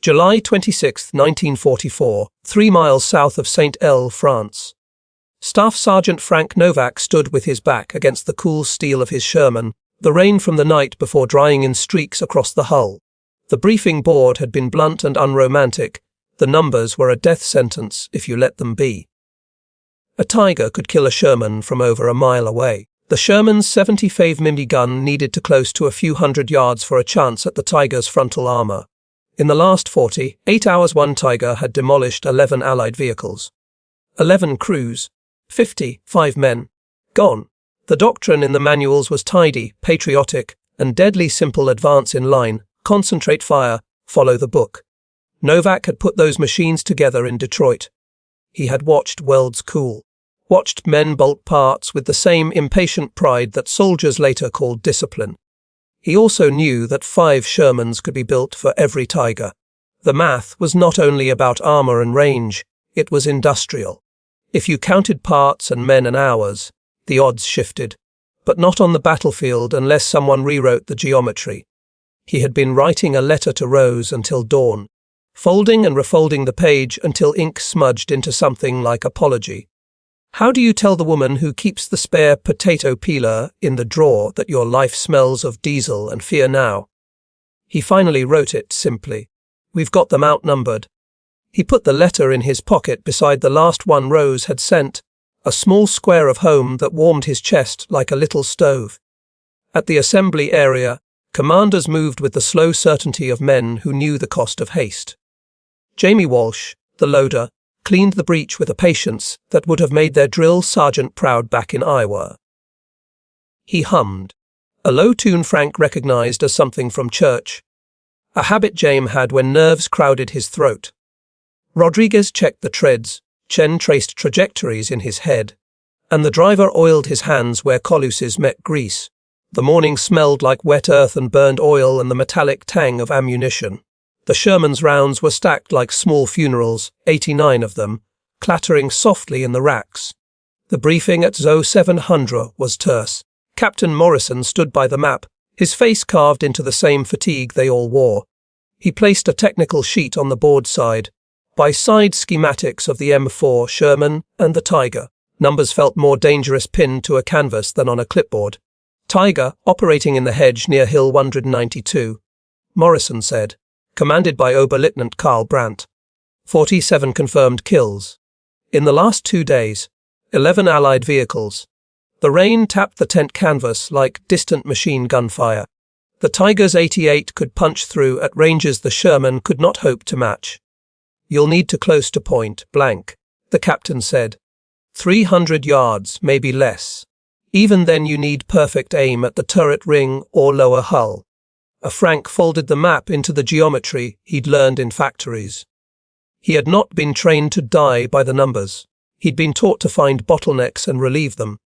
July 26, 1944, 3 miles south of Saint-El, France. Staff Sergeant Frank Novak stood with his back against the cool steel of his Sherman, the rain from the night before drying in streaks across the hull. The briefing board had been blunt and unromantic. The numbers were a death sentence if you let them be. A Tiger could kill a Sherman from over a mile away. The Sherman's 75 mm gun needed to close to a few hundred yards for a chance at the Tiger's frontal armor. In the last 48 hours, one Tiger had demolished 11 Allied vehicles. 11 crews, 55 men, gone. The doctrine in the manuals was tidy, patriotic, and deadly simple: advance in line, concentrate fire, follow the book. Novak had put those machines together in Detroit. He had watched worlds cool, watched men bolt parts with the same impatient pride that soldiers later called discipline. He also knew that 5 Shermans could be built for every Tiger. The math was not only about armor and range, it was industrial. If you counted parts and men and hours, the odds shifted, but not on the battlefield unless someone rewrote the geometry. He had been writing a letter to Rose until dawn, folding and refolding the page until ink smudged into something like apology. How do you tell the woman who keeps the spare potato peeler in the drawer that your life smells of diesel and fear now? He finally wrote it simply. We've got them outnumbered. He put the letter in his pocket beside the last one Rose had sent, a small square of home that warmed his chest like a little stove. At the assembly area, commanders moved with the slow certainty of men who knew the cost of haste. Jamie Walsh, the loader, cleaned the breech with a patience that would have made their drill sergeant proud back in Iowa. He hummed, a low tune Frank recognized as something from church, a habit James had when nerves crowded his throat. Rodriguez checked the treads, Chen traced trajectories in his head, and the driver oiled his hands where coluses met grease. The morning smelled like wet earth and burned oil and the metallic tang of ammunition. The Sherman's rounds were stacked like small funerals, 89 of them, clattering softly in the racks. The briefing at Zo 700 was terse. Captain Morrison stood by the map, his face carved into the same fatigue they all wore. He placed a technical sheet on the board side. By side schematics of the M4 Sherman and the Tiger. Numbers felt more dangerous pinned to a canvas than on a clipboard. Tiger, operating in the hedge near Hill 192, Morrison said, commanded by Oberleutnant Karl Brandt. 47 confirmed kills. In the last 2 days, 11 Allied vehicles. The rain tapped the tent canvas like distant machine gun fire. The Tiger's 88 could punch through at ranges the Sherman could not hope to match. You'll need to close to point blank, the captain said. 300 yards, maybe less. Even then you need perfect aim at the turret ring or lower hull. Frank folded the map into the geometry he'd learned in factories. He had not been trained to die by the numbers. He'd been taught to find bottlenecks and relieve them.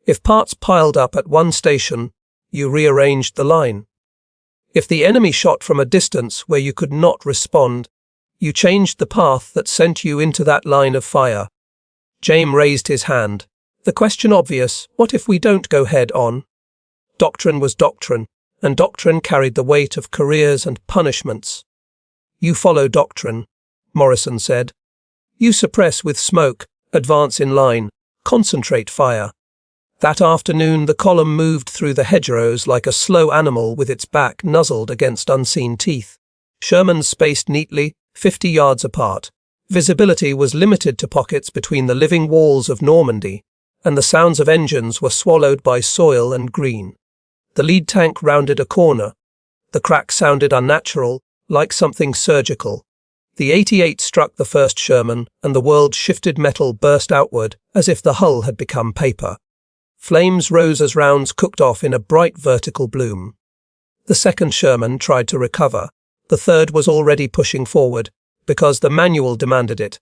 If parts piled up at one station, you rearranged the line. If the enemy shot from a distance where you could not respond, you changed the path that sent you into that line of fire. James raised his hand. The question obvious, what if we don't go head on? Doctrine was doctrine, and doctrine carried the weight of careers and punishments. You follow doctrine, Morrison said. You suppress with smoke, advance in line, concentrate fire. That afternoon the column moved through the hedgerows like a slow animal with its back nuzzled against unseen teeth. Shermans spaced neatly, 50 yards apart. Visibility was limited to pockets between the living walls of Normandy, and the sounds of engines were swallowed by soil and green. The lead tank rounded a corner. The crack sounded unnatural, like something surgical. The 88 struck the first Sherman, and the world-shifted metal burst outward as if the hull had become paper. Flames rose as rounds cooked off in a bright vertical bloom. The second Sherman tried to recover. The third was already pushing forward, because the manual demanded it.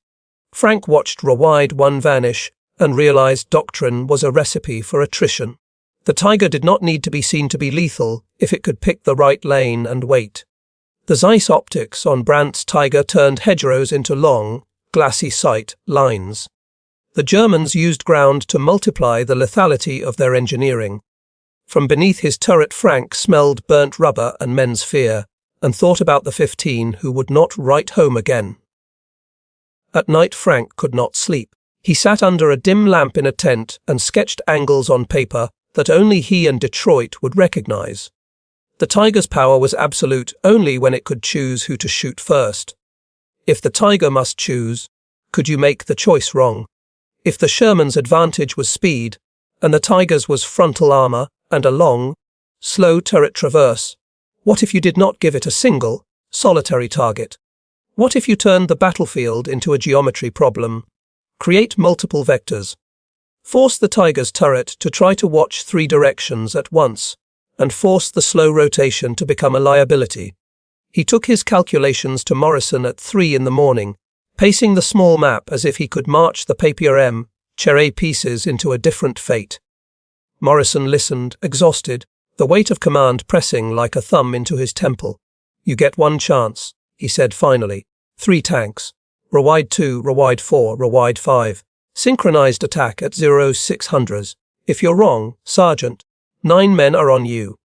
Frank watched WWII vanish and realized doctrine was a recipe for attrition. The Tiger did not need to be seen to be lethal if it could pick the right lane and wait. The Zeiss optics on Brandt's Tiger turned hedgerows into long, glassy sight lines. The Germans used ground to multiply the lethality of their engineering. From beneath his turret Frank smelled burnt rubber and men's fear, and thought about the 15 who would not write home again. At night Frank could not sleep. He sat under a dim lamp in a tent and sketched angles on paper that only he and Detroit would recognize. The Tiger's power was absolute only when it could choose who to shoot first. If the Tiger must choose, could you make the choice wrong? If the Sherman's advantage was speed, and the Tiger's was frontal armor and a long, slow turret traverse, what if you did not give it a single, solitary target? What if you turned the battlefield into a geometry problem? Create multiple vectors. Force the Tiger's turret to try to watch 3 directions at once, and force the slow rotation to become a liability. He took his calculations to Morrison at 3 in the morning, pacing the small map as if he could march the papier M4 pieces into a different fate. Morrison listened, exhausted, the weight of command pressing like a thumb into his temple. "You get one chance," he said finally. 3 tanks. WWII 2, WWII 4, WWII 5. Synchronized attack at 0600s. If you're wrong, Sergeant, 9 men are on you.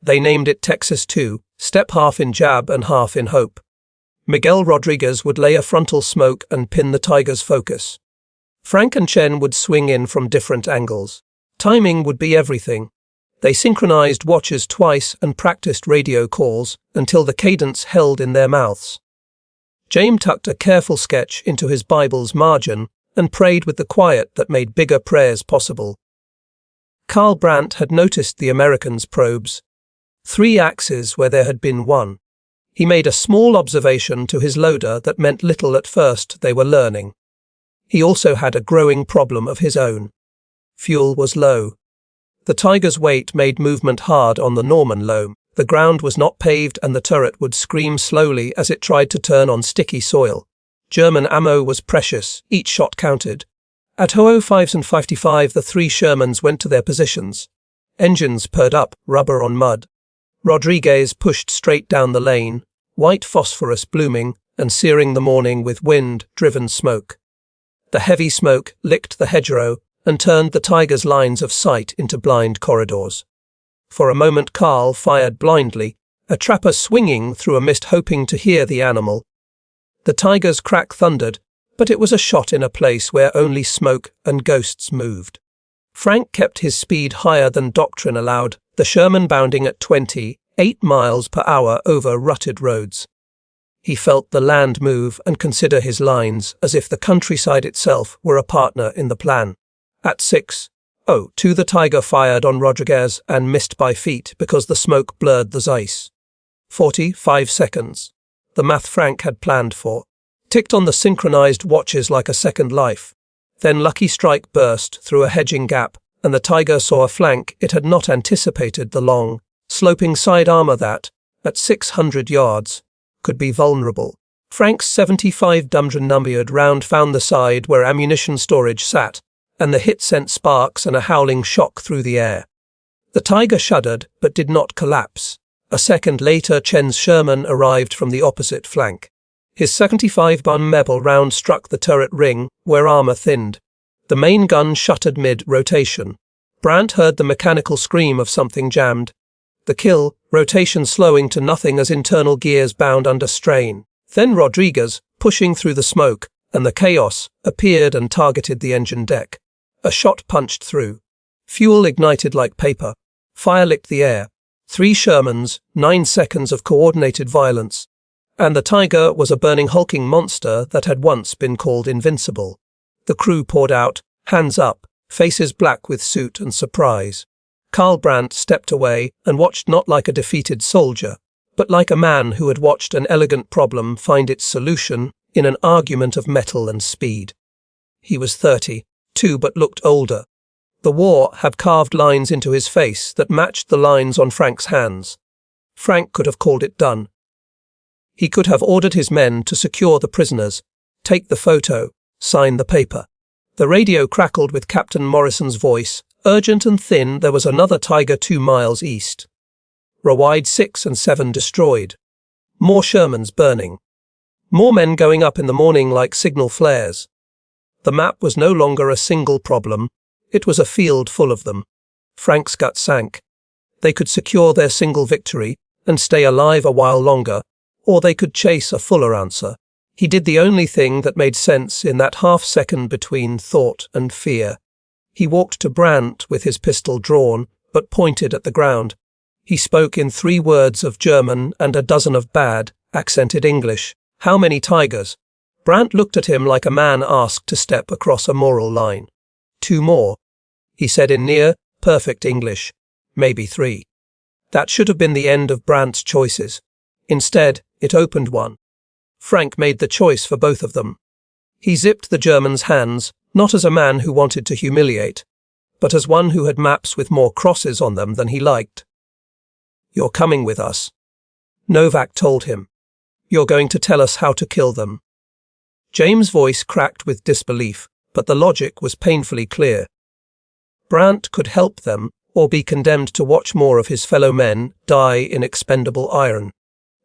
They named it Texas 2, step half in jab and half in hope. Miguel Rodriguez would lay a frontal smoke and pin the Tiger's focus. Frank and Chen would swing in from different angles. Timing would be everything. They synchronized watches twice and practiced radio calls until the cadence held in their mouths. James tucked a careful sketch into his Bible's margin and prayed with the quiet that made bigger prayers possible. Karl Brandt had noticed the Americans' probes. 3 axes where there had been 1. He made a small observation to his loader that meant little at first. They were learning. He also had a growing problem of his own. Fuel was low. The Tiger's weight made movement hard on the Norman loam. The ground was not paved and the turret would scream slowly as it tried to turn on sticky soil. German ammo was precious, each shot counted. At 05s and 55 the 3 Shermans went to their positions. Engines purred up, rubber on mud. Rodriguez pushed straight down the lane, white phosphorus blooming and searing the morning with wind-driven smoke. The heavy smoke licked the hedgerow and turned the Tiger's lines of sight into blind corridors. For a moment Karl fired blindly, a trapper swinging through a mist hoping to hear the animal. The Tiger's crack thundered, but it was a shot in a place where only smoke and ghosts moved. Frank kept his speed higher than doctrine allowed, the Sherman bounding at 28 miles per hour over rutted roads. He felt the land move and consider his lines as if the countryside itself were a partner in the plan. At 6:02 the Tiger fired on Rodriguez and missed by feet because the smoke blurred the zeiss. 45 seconds. The math Frank had planned for. Ticked on the synchronized watches like a second life. Then Lucky Strike burst through a hedging gap, and the Tiger saw a flank it had not anticipated, the long, sloping side armor that, at 600 yards, could be vulnerable. Frank's 75 numbered round found the side where ammunition storage sat, and the hit sent sparks and a howling shock through the air. The Tiger shuddered, but did not collapse. A second later Chen's Sherman arrived from the opposite flank. His 75 Metal round struck the turret ring, where armor thinned. The main gun shuttered mid-rotation. Brandt heard the mechanical scream of something jammed. The kill, rotation slowing to nothing as internal gears bound under strain. Then Rodriguez, pushing through the smoke, and the chaos, appeared and targeted the engine deck. A shot punched through. Fuel ignited like paper. Fire licked the air. 3 Shermans, 9 seconds of coordinated violence. And the Tiger was a burning hulking monster that had once been called invincible. The crew poured out, hands up, faces black with soot and surprise. Karl Brandt stepped away and watched not like a defeated soldier, but like a man who had watched an elegant problem find its solution in an argument of metal and speed. He was 32 but looked older. The war had carved lines into his face that matched the lines on Frank's hands. Frank could have called it done. He could have ordered his men to secure the prisoners, take the photo, sign the paper. The radio crackled with Captain Morrison's voice, urgent and thin. There was another Tiger 2 miles east. WWII 6 and 7 destroyed. More Shermans burning. More men going up in the morning like signal flares. The map was no longer a single problem. It was a field full of them. Frank's gut sank. They could secure their single victory, and stay alive a while longer, or they could chase a fuller answer. He did the only thing that made sense in that half-second between thought and fear. He walked to Brandt with his pistol drawn, but pointed at the ground. He spoke in 3 words of German and a dozen of bad, accented English. "How many tigers?" Brandt looked at him like a man asked to step across a moral line. "2 more," he said in near, perfect English. "Maybe 3. That should have been the end of Brandt's choices. Instead, it opened one. Frank made the choice for both of them. He zipped the German's hands, not as a man who wanted to humiliate, but as one who had maps with more crosses on them than he liked. "You're coming with us," Novak told him. "You're going to tell us how to kill them." James' voice cracked with disbelief, but the logic was painfully clear. Brandt could help them, or be condemned to watch more of his fellow men die in expendable iron.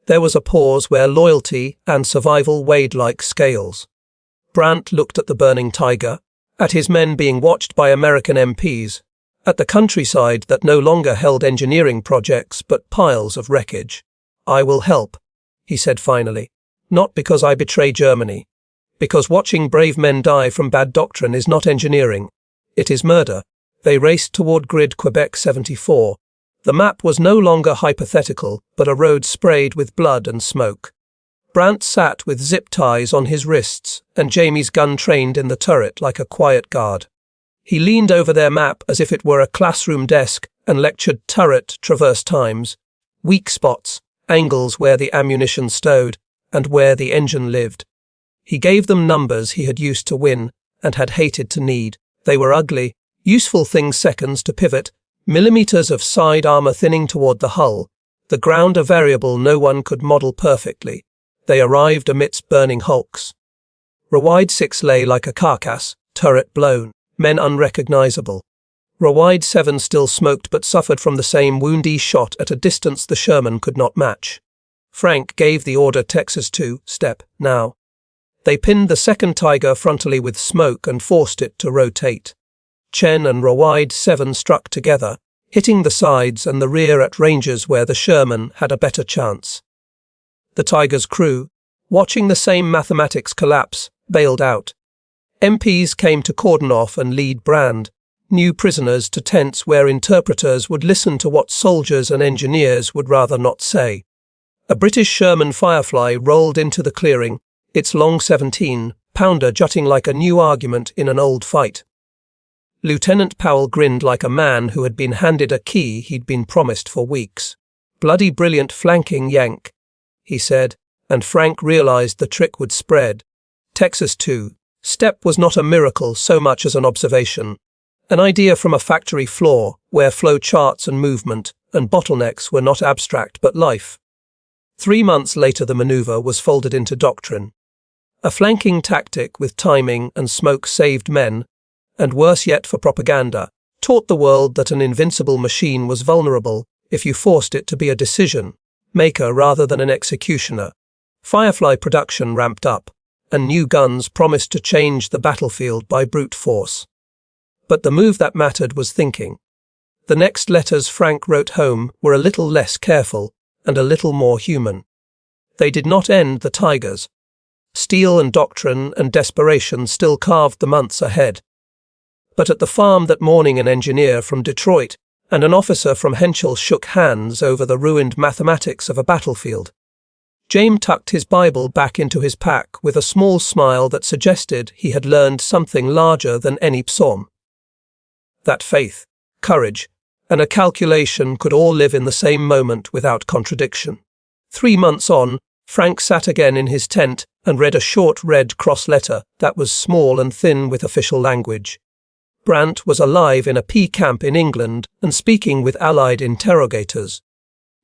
There was a pause where loyalty and survival weighed like scales. Brandt looked at the burning tiger, at his men being watched by American MPs, at the countryside that no longer held engineering projects but piles of wreckage. "I will help," he said finally, "not because I betray Germany, because watching brave men die from bad doctrine is not engineering. It is murder." They raced toward Grid Quebec 74. The map was no longer hypothetical, but a road sprayed with blood and smoke. Brandt sat with zip ties on his wrists, and Jamie's gun trained in the turret like a quiet guard. He leaned over their map as if it were a classroom desk and lectured turret traverse times, weak spots, angles where the ammunition stowed, and where the engine lived. He gave them numbers he had used to win and had hated to need. They were ugly, useful things, seconds to pivot, millimeters of side armor thinning toward the hull, the ground a variable no one could model perfectly. They arrived amidst burning hulks. WWII 6 lay like a carcass, turret blown, men unrecognizable. WWII 7 still smoked but suffered from the same woundy shot at a distance the Sherman could not match. Frank gave the order Texas 2, "Step, now." They pinned the second Tiger frontally with smoke and forced it to rotate. Chen and WWII 7 struck together, hitting the sides and the rear at ranges where the Sherman had a better chance. The Tiger's crew, watching the same mathematics collapse, bailed out. MPs came to cordon off and lead Brand, new prisoners to tents where interpreters would listen to what soldiers and engineers would rather not say. A British Sherman Firefly rolled into the clearing, its long 17-pounder jutting like a new argument in an old fight. Lieutenant Powell grinned like a man who had been handed a key he'd been promised for weeks. "Bloody brilliant flanking, Yank," he said, and Frank realized the trick would spread. Texas 2. Step was not a miracle so much as an observation, an idea from a factory floor where flow charts and movement and bottlenecks were not abstract but life. 3 months later the maneuver was folded into doctrine. A flanking tactic with timing and smoke saved men, and worse yet for propaganda, taught the world that an invincible machine was vulnerable if you forced it to be a decision maker rather than an executioner. Firefly production ramped up, and new guns promised to change the battlefield by brute force. But the move that mattered was thinking. The next letters Frank wrote home were a little less careful and a little more human. They did not end the Tigers. Steel and doctrine and desperation still carved the months ahead. But at the farm that morning an engineer from Detroit and an officer from Henschel shook hands over the ruined mathematics of a battlefield. James tucked his Bible back into his pack with a small smile that suggested he had learned something larger than any psalm. That faith, courage, and a calculation could all live in the same moment without contradiction. 3 months on, Frank sat again in his tent and read a short red cross letter that was small and thin with official language. Brandt was alive in a P camp in England and speaking with Allied interrogators,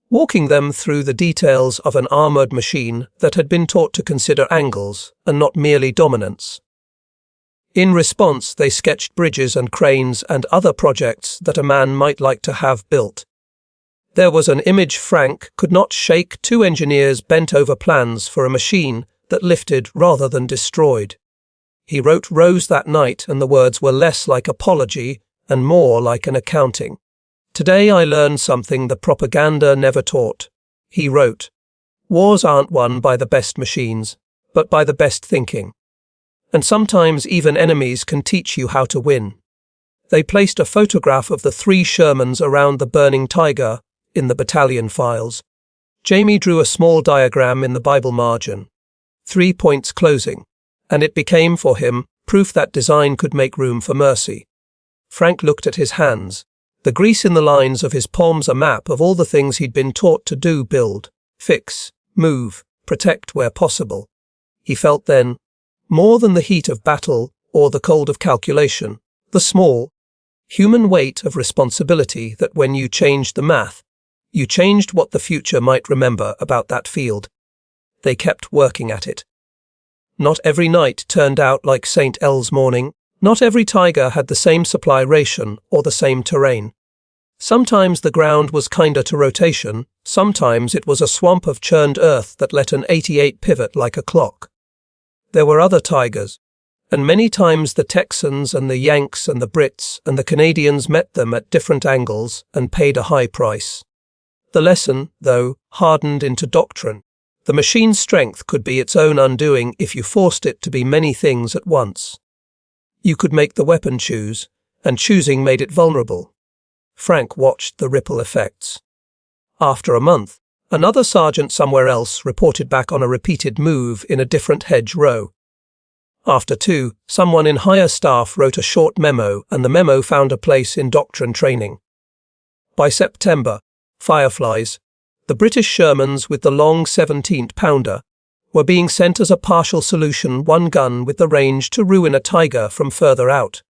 walking them through the details of an armoured machine that had been taught to consider angles and not merely dominance. In response, they sketched bridges and cranes and other projects that a man might like to have built. There was an image Frank could not shake: 2 engineers bent over plans for a machine that lifted rather than destroyed. He wrote Rose that night, and the words were less like apology and more like an accounting. "Today I learned something the propaganda never taught. He wrote, "Wars aren't won by the best machines, but by the best thinking. And sometimes even enemies can teach you how to win." They placed a photograph of the 3 Shermans around the burning Tiger in the battalion files. Jamie drew a small diagram in the Bible margin, 3 points closing, and it became for him proof that design could make room for mercy. Frank looked at his hands, the grease in the lines of his palms a map of all the things he'd been taught to do: build, fix, move, protect where possible. He felt then, more than the heat of battle or the cold of calculation, the small, human weight of responsibility that when you changed the math, you changed what the future might remember about that field. They kept working at it. Not every night turned out like St. El's morning. Not every Tiger had the same supply ration or the same terrain. Sometimes the ground was kinder to rotation, sometimes it was a swamp of churned earth that let an 88 pivot like a clock. There were other Tigers, and many times the Texans and the Yanks and the Brits and the Canadians met them at different angles and paid a high price. The lesson, though, hardened into doctrine. The machine's strength could be its own undoing if you forced it to be many things at once. You could make the weapon choose, and choosing made it vulnerable. Frank watched the ripple effects. After a month, another sergeant somewhere else reported back on a repeated move in a different hedge row. After 2, someone in higher staff wrote a short memo, and the memo found a place in doctrine training. By September, Fireflies, the British Shermans with the long 17-pounder, were being sent as a partial solution, one gun with the range to ruin a Tiger from further out.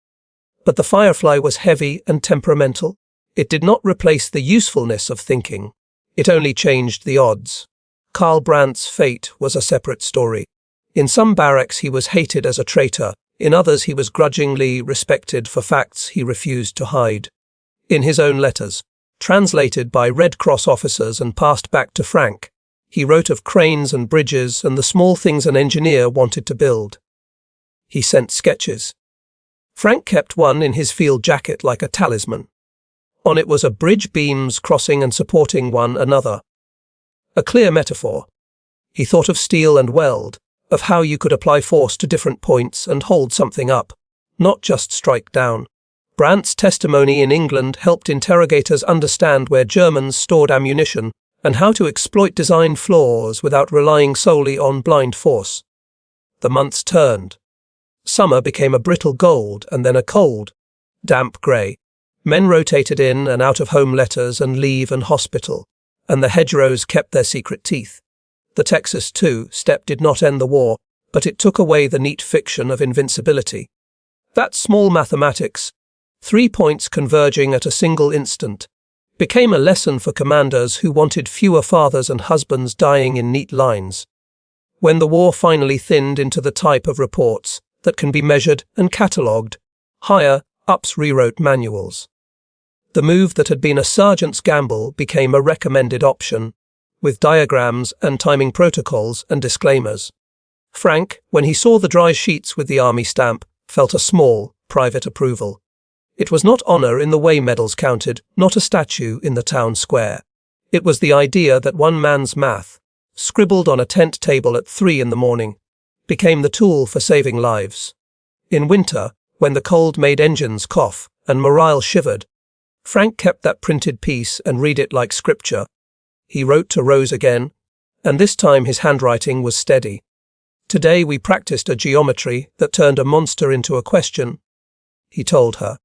But the Firefly was heavy and temperamental. It did not replace the usefulness of thinking. It only changed the odds. Karl Brandt's fate was a separate story. In some barracks he was hated as a traitor, in others he was grudgingly respected for facts he refused to hide. In his own letters, translated by Red Cross officers and passed back to Frank, he wrote of cranes and bridges and the small things an engineer wanted to build. He sent sketches. Frank kept one in his field jacket like a talisman. On it was a bridge, beams crossing and supporting one another. A clear metaphor. He thought of steel and weld, of how you could apply force to different points and hold something up, not just strike down. Brandt's testimony in England helped interrogators understand where Germans stored ammunition and how to exploit design flaws without relying solely on blind force. The months turned. Summer became a brittle gold and then a cold, damp grey. Men rotated in and out of home letters and leave and hospital, and the hedgerows kept their secret teeth. The Texas II step did not end the war, but it took away the neat fiction of invincibility. That small mathematics, 3 points converging at a single instant, became a lesson for commanders who wanted fewer fathers and husbands dying in neat lines. When the war finally thinned into the type of reports that can be measured and catalogued, higher ups rewrote manuals. The move that had been a sergeant's gamble became a recommended option, with diagrams and timing protocols and disclaimers. Frank, when he saw the dry sheets with the Army stamp, felt a small, private approval. It was not honour in the way medals counted, not a statue in the town square. It was the idea that one man's math, scribbled on a tent table at 3 in the morning, became the tool for saving lives. In winter, when the cold made engines cough and morale shivered, Frank kept that printed piece and read it like scripture. He wrote to Rose again, and this time his handwriting was steady. "Today we practiced a geometry that turned a monster into a question," he told her.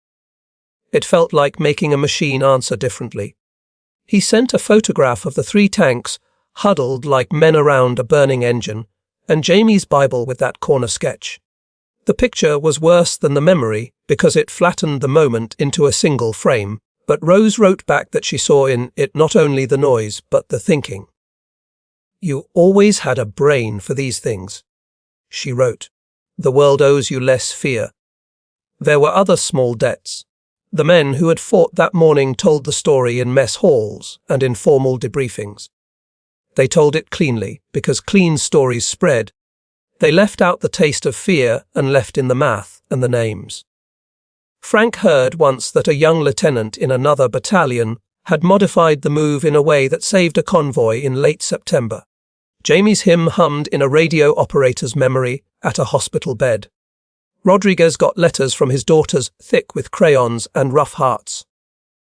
It felt like making a machine answer differently. He sent a photograph of the 3 tanks, huddled like men around a burning engine, and Jamie's Bible with that corner sketch. The picture was worse than the memory because it flattened the moment into a single frame, but Rose wrote back that she saw in it not only the noise but the thinking. "You always had a brain for these things," she wrote. "The world owes you less fear." There were other small debts. The men who had fought that morning told the story in mess halls and in formal debriefings. They told it cleanly, because clean stories spread. They left out the taste of fear and left in the math and the names. Frank heard once that a young lieutenant in another battalion had modified the move in a way that saved a convoy in late September. Jamie's hymn hummed in a radio operator's memory at a hospital bed. Rodriguez got letters from his daughters thick with crayons and rough hearts.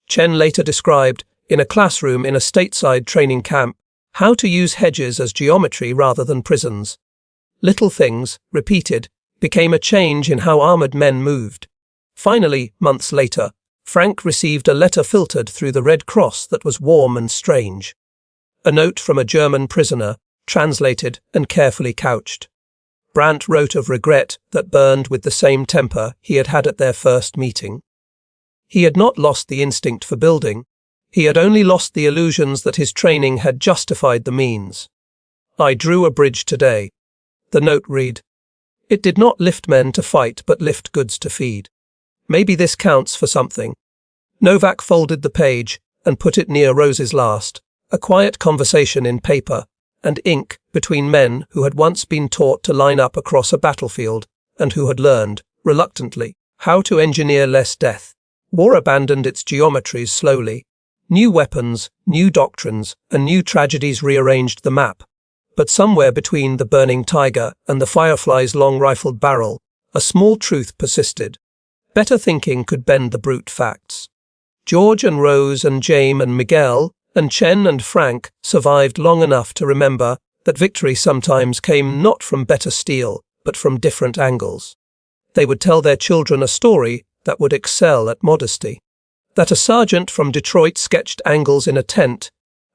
Chen later described, in a classroom in a stateside training camp, how to use hedges as geometry rather than prisons. Little things, repeated, became a change in how armoured men moved. Finally, months later, Frank received a letter filtered through the Red Cross that was warm and strange. A note from a German prisoner, translated and carefully couched. Brandt wrote of regret that burned with the same temper he had had at their first meeting. He had not lost the instinct for building. He had only lost the illusions that his training had justified the means. I drew a bridge today. The note read. It did not lift men to fight but lift goods to feed. Maybe this counts for something. Novak folded the page and put it near Rose's last, a quiet conversation in paper and ink between men who had once been taught to line up across a battlefield and who had learned, reluctantly, how to engineer less death. War abandoned its geometries slowly. New weapons, new doctrines, and new tragedies rearranged the map. But somewhere between the burning tiger and the firefly's long-rifled barrel, a small truth persisted. Better thinking could bend the brute facts. George and Rose and Jaime and Miguel and Chen and Frank survived long enough to remember that victory sometimes came not from better steel, but from different angles. They would tell their children a story that would excel at modesty. That a sergeant from Detroit sketched angles in a tent,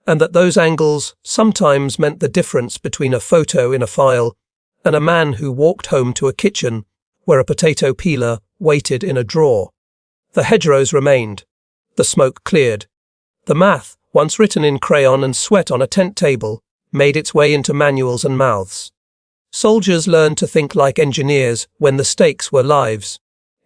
and that those angles sometimes meant the difference between a photo in a file and a man who walked home to a kitchen where a potato peeler waited in a drawer. The hedgerows remained. The smoke cleared. The math, once written in crayon and sweat on a tent table, made its way into manuals and mouths. Soldiers learned to think like engineers when the stakes were lives.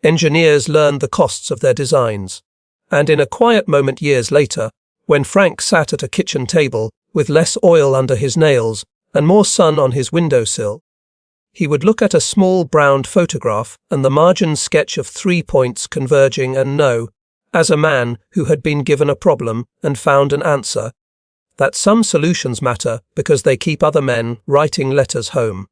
Engineers learned the costs of their designs. And in a quiet moment years later, when Frank sat at a kitchen table with less oil under his nails and more sun on his windowsill, he would look at a small browned photograph and the margin sketch of 3 points converging and know, as a man who had been given a problem and found an answer, that some solutions matter because they keep other men writing letters home.